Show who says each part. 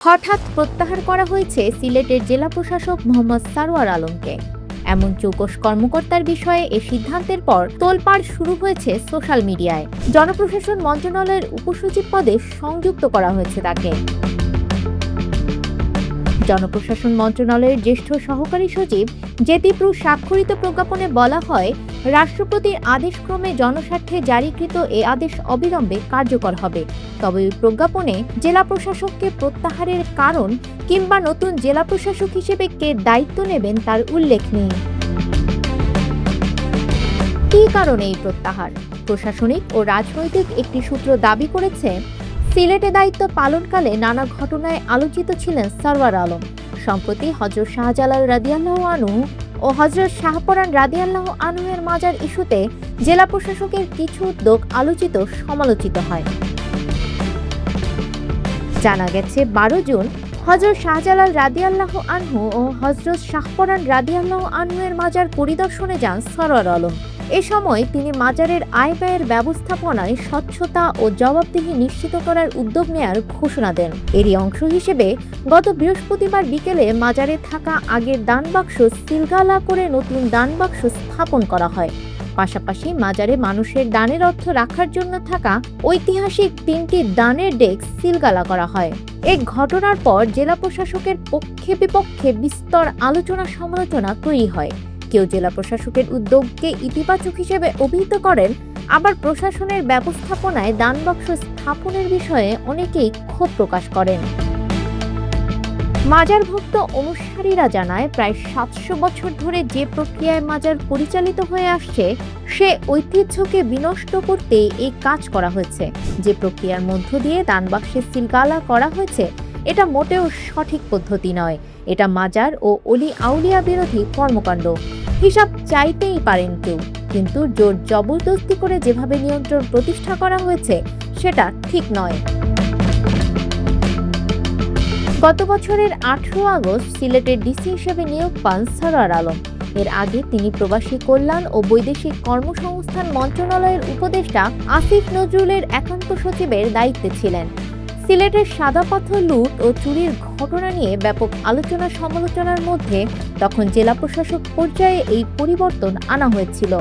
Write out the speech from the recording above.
Speaker 1: হঠাৎ প্রত্যাহার করা হয়েছে সিলেটের জেলা প্রশাসক মোহাম্মদ সারোয়ার আলমকে। এমন চৌকস কর্মকর্তার বিষয়ে এ সিদ্ধান্তের পর তোলপাড় শুরু হয়েছে সোশ্যাল মিডিয়ায়। জনপ্রশাসন মন্ত্রণালয়ের উপসচিব পদে সংযুক্ত করা হয়েছে তাকে। জনপ্রশাসন মন্ত্রণালয়ের জ্যেষ্ঠ সহকারী সচিব জ্যোতিপ্রু স্বাক্ষরিত প্রজ্ঞাপনে বলা হয়, রাষ্ট্রপতির আদেশক্রমে জনস্বার্থে জারিকৃত এ আদেশ অবিলম্বে কার্যকর হবে। তবে ওই প্রজ্ঞাপনে জেলা প্রশাসককে প্রত্যাহারের কারণ কিংবা নতুন জেলা প্রশাসক হিসেবে কে দায়িত্ব নেবেন তার উল্লেখ নেই। কী কারণে এই প্রত্যাহার? প্রশাসনিক ও রাজনৈতিক একটি সূত্র দাবি করেছে, সিলেটে দায়িত্ব পালনকালে নানা ঘটনায় আলোচিত ছিলেন সারোয়ার আলম। সম্প্রতি হযরত শাহজালাল রাদিয়াল্লাহু আনহু ও হযরত শাহপরান রাদিয়াল্লাহু আনহু-এর মাজার ইস্যুতে জেলা প্রশাসকের কিছু উদ্যোগ আলোচিত সমালোচিত হয়। জানা গেছে, 12 জুন হযরত শাহজালাল রাদিয়াল্লাহু আনহু ও হযরত শাহপরান রাদিয়াল্লাহু আনহু-এর মাজার পরিদর্শনে যান সারোয়ার আলম। এ সময় তিনি মাজারের আয় ব্যয়ের ব্যবস্থাপনায় স্বচ্ছতা ও জবাবদিহি নিশ্চিত করার উদ্যোগ নেয়ার ঘোষণা দেন। এরই অংশ হিসেবে গত বৃহস্পতিবার বিকেলে মাজারে থাকা আগের দানবাক্স সিলগালা করে নতুন দানবাক্স স্থাপন করা হয়। পাশাপাশি মাজারে মানুষের দানের অর্থ রাখার জন্য থাকা ঐতিহাসিক 3টি দানের ডেস্ক সিলগালা করা হয়। এই ঘটনার পর জেলা প্রশাসকের পক্ষে বিপক্ষে বিস্তর আলোচনা সমালোচনা তৈরি হয়। কেউ জেলা প্রশাসকের উদ্যোগকে ইতিবাচক হিসেবে অভিহিত করেন, আবার প্রশাসনের ব্যবস্থাপনায় দানবাক্স স্থাপনের বিষয়ে অনেকেই ক্ষোভ প্রকাশ করেন। মাজার ভক্ত অনুসারীরা জানায়, প্রায় 700 বছর ধরে যে প্রক্রিয়ায় মাজার পরিচালিত হয়ে আসছে, সে ঐতিহ্যকে বিনষ্ট করতে এই কাজ করা হয়েছে। যে প্রক্রিয়ার মধ্য দিয়ে দানবাক্সে সিলগালা করা হয়েছে, এটা মোটেও সঠিক পদ্ধতি নয়। এটা মাজার ও অলি আউলিয়া বিরোধী কর্মকাণ্ড। হিসাব চাইতেই পারেন কেউ, কিন্তু জোর জবরদস্তি করে যেভাবে নিয়ন্ত্রণ প্রতিষ্ঠা করা হয়েছে সেটা ঠিক নয়। গত বছরের 18 আগস্ট সিলেটের ডিসি হিসেবে নিয়োগ পান সারোয়ার আলম। এর আগে তিনি প্রবাসী কল্যাণ ও বৈদেশিক কর্মসংস্থান মন্ত্রণালয়ের উপদেষ্টা আসিফ নজরুলের একান্ত সচিবের দায়িত্বে ছিলেন। সিলেটের সাদা পাথর লুট ও চুরির ঘটনা নিয়ে ব্যাপক আলোচনা সমালোচনার মধ্যে তখন জেলা প্রশাসক পর্যায়ে এই পরিবর্তন আনা হয়েছিল।